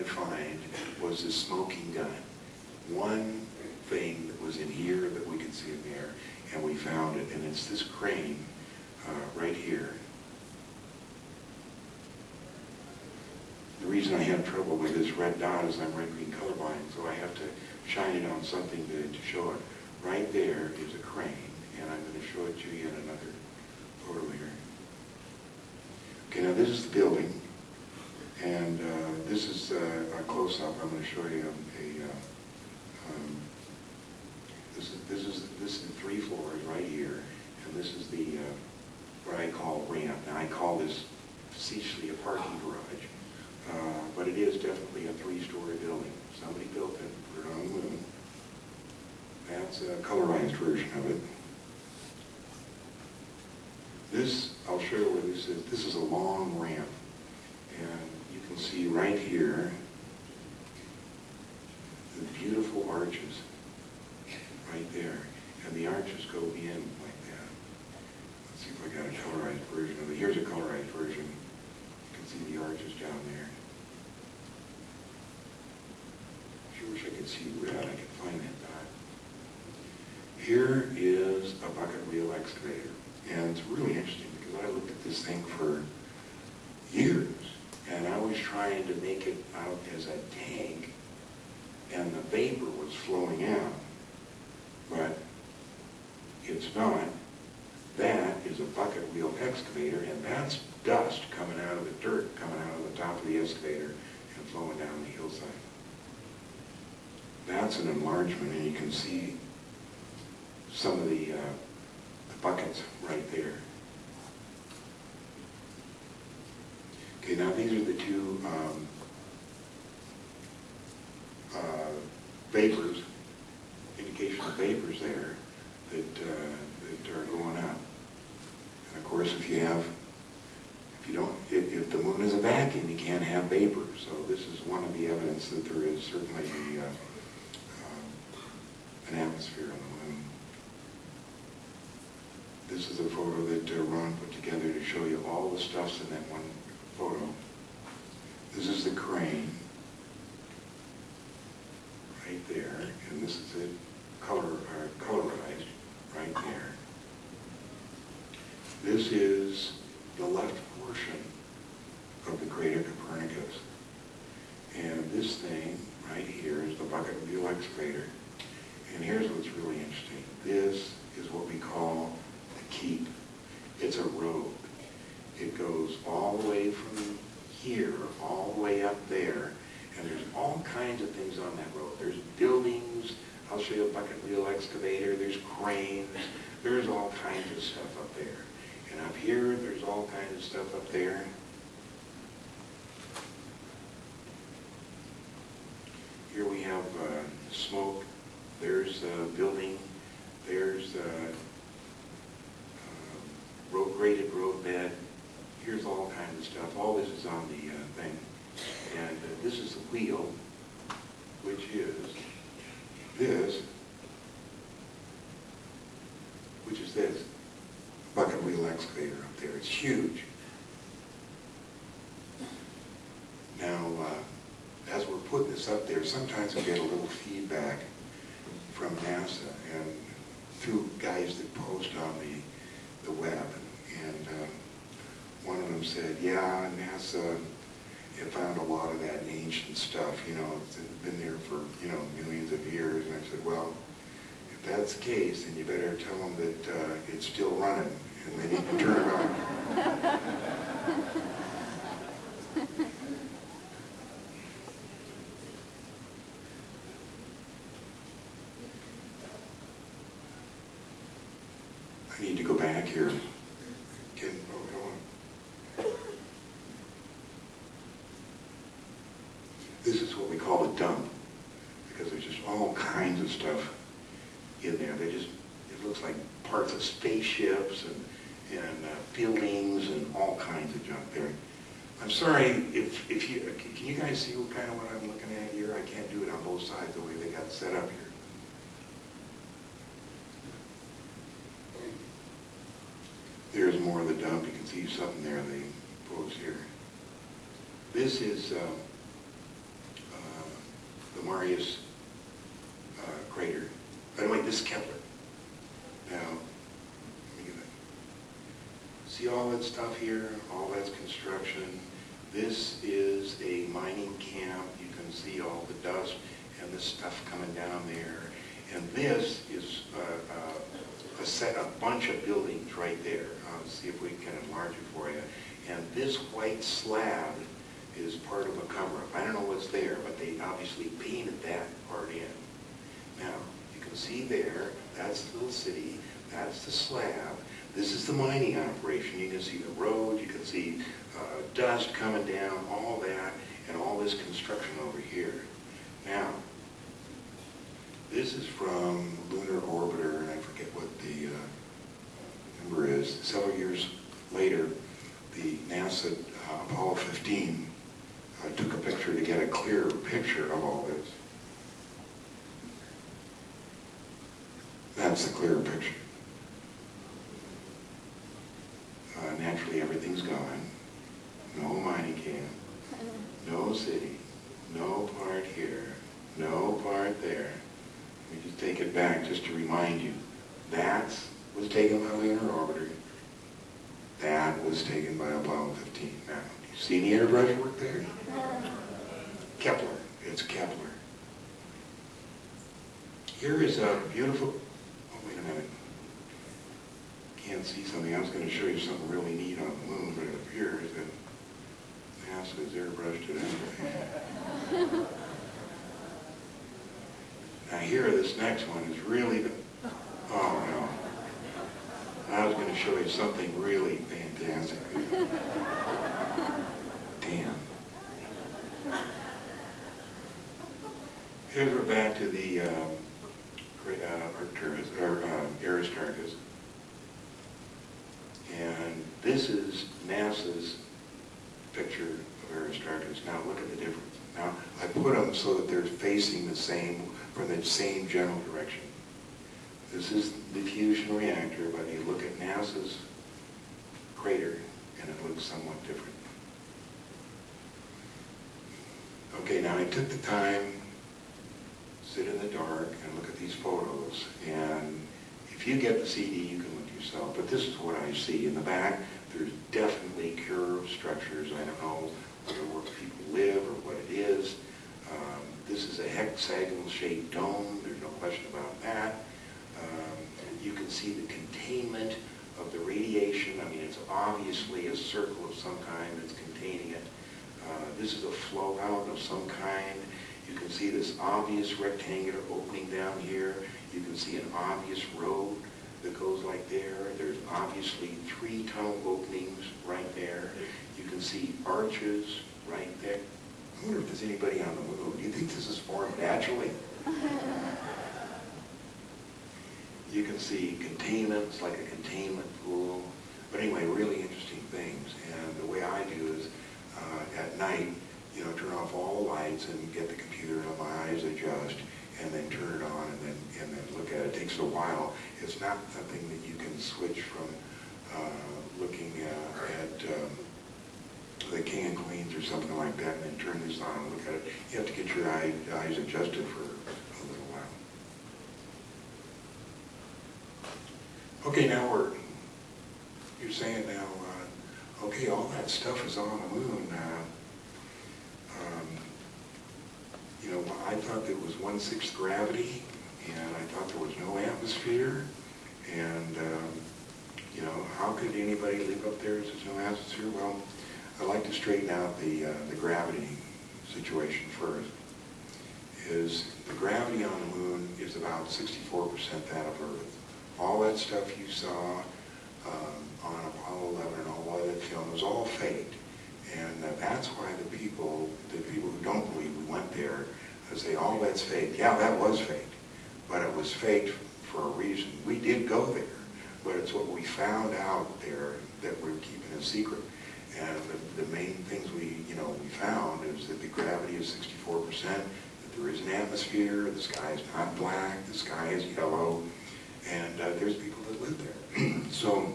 to find was this smoking gun. One thing that was in here that we could see in there, and we found it, and it's this crane right here. The reason I have trouble with this red dot is I'm red-green colorblind, so I have to shine it on something to show it. Right there is a crane, and I'm going to show it to you in another photo here. Okay, now this is the building, and this is a close-up. I'm going to show you this is 3 floors right here, and this is the what I call ramp. Now I call this facetiously a parking garage. But it is definitely a 3-story building. Somebody built it, put it on the moon. That's a colorized version of it. This, I'll show you where this is. This is a long ramp. And you can see right here the beautiful arches right there. And the arches go in like that. Let's see if I got a colorized version of it. Here's a colorized version. See the arches down there. I wish I could see red. I could find that dot. Here is a bucket wheel excavator. And it's really interesting because I looked at this thing for years. And I was trying to make it out as a tank. And the vapor was flowing out. But it's not. That is a bucket wheel excavator, and that's dust coming out of the dirt, coming out of the top of the excavator and flowing down the hillside. That's an enlargement, and you can see some of the buckets right there. Okay, now these are the 2 vapors, indication of vapors there that are going up. And of course, if the moon is a vacuum, you can't have vapor. So this is one of the evidence that there is certainly an atmosphere on the moon. This is a photo that Ron put together to show you all the stuffs in that one photo. This is the crane right there, and this is it colorized right there. This is the left portion of the crater Copernicus. And this thing right here is the bucket wheel excavator. And here's what's really interesting. This is what we call the keep. It's a road. It goes all the way from here, all the way up there. And there's all kinds of things on that road. There's buildings. I'll show you a bucket wheel excavator. There's cranes. There's all kinds of stuff up there. And up here, there's all kinds of stuff up there. Here we have smoke. There's a building. There's graded roadbed. Here's all kinds of stuff. All this is on the thing. And this is the wheel, which is this, which is this bucket wheel excavator up there. It's huge. Now, as we're putting this up there, sometimes we get a little feedback from NASA and through guys that post on the web. And one of them said, yeah, NASA found a lot of that ancient stuff, it's been there for, millions of years. And I said, well, if that's the case, then you better tell them that it's still running and they need to turn it on. I need to go back here. This is what we call a dump, because there's just all kinds of stuff in there. It looks like parts of spaceships and buildings and all kinds of junk there. I'm sorry if you, can you guys see what I'm looking at here? I can't do it on both sides the way they got set up here. There's more of the dump. You can see something there they pose here. This is the Marius crater. By the way, this is Kepler. Now, let me get that. See all that stuff here? All that's construction. This is a mining camp. You can see all the dust and this stuff coming down there. And this is a bunch of buildings right there. I'll see if we can enlarge it for you. And this white slab is part of a cover-up. I don't know what's there, but they obviously painted that part in. Now, you can see there, that's the little city, that's the slab. This is the mining operation. You can see the road, you can see dust coming down, all that, and all this construction over here. Now, this is from Lunar Orbiter, and I forget what the number is. Several years later, the NASA Apollo 15 took a picture to get a clearer picture of all this. That's the clearer picture. Naturally, everything's gone. No mining camp, no city, no part here, no part there. We just take it back just to remind you. That was taken by Lunar Orbiter. That was taken by Apollo 15. Now, do you see any airbrush work there? Kepler. It's Kepler. Here is a beautiful... Oh, wait a minute. Can't see something. I was going to show you something really neat on the moon, but it appears that NASA has airbrushed it anyway. Now here, this next one is really the... Oh, no. I was going to show you something really fantastic. Damn. Here's we're back to the Aristarchus. And this is NASA's picture of Aristarchus. Now look at the difference. Now I put them so that they're facing the same, from the same general direction. This is the fusion reactor, but you look at NASA's crater and it looks somewhat different. Okay, now I took the time, sit in the dark and look at these photos, and if you get the CD you can look yourself, but this is what I see. In the back there's definitely curved structures. I don't know where people live or what it is. This is a hexagonal shaped dome, there's no question about that. You can see the containment of the radiation. I mean, it's obviously a circle of some kind that's containing it. This is a flow out of some kind. You can see this obvious rectangular opening down here. You can see an obvious road that goes like there. There's obviously 3 tunnel openings right there. You can see arches right there. I wonder if there's anybody on the moon. Do you think this is formed naturally? You can see containments, like a containment pool. But anyway, really interesting things. And the way I do is, at night, you know, turn off all the lights and get the computer and my eyes adjust, and then turn it on and then look at it. It takes a while. It's not something that you can switch from looking at the King and Queens or something like that and then turn this on and look at it. You have to get your eyes adjusted for a little while. Okay, now you're saying now, okay, all that stuff is on the moon. You know, I thought there was 1/6 gravity, and I thought there was no atmosphere, and you know, how could anybody live up there if there's no atmosphere? Well, I'd like to straighten out the gravity situation first. Is the gravity on the moon is about 64% that of Earth. All that stuff you saw on Apollo 11 and all that film was all faked. And that's why the people who don't believe we went there say, oh, that's fake. Yeah, that was faked. But it was faked for a reason. We did go there, but it's what we found out there that we're keeping a secret. And the main things we found is that the gravity is 64%, that there is an atmosphere, the sky is not black, the sky is yellow, and there's people that live there. So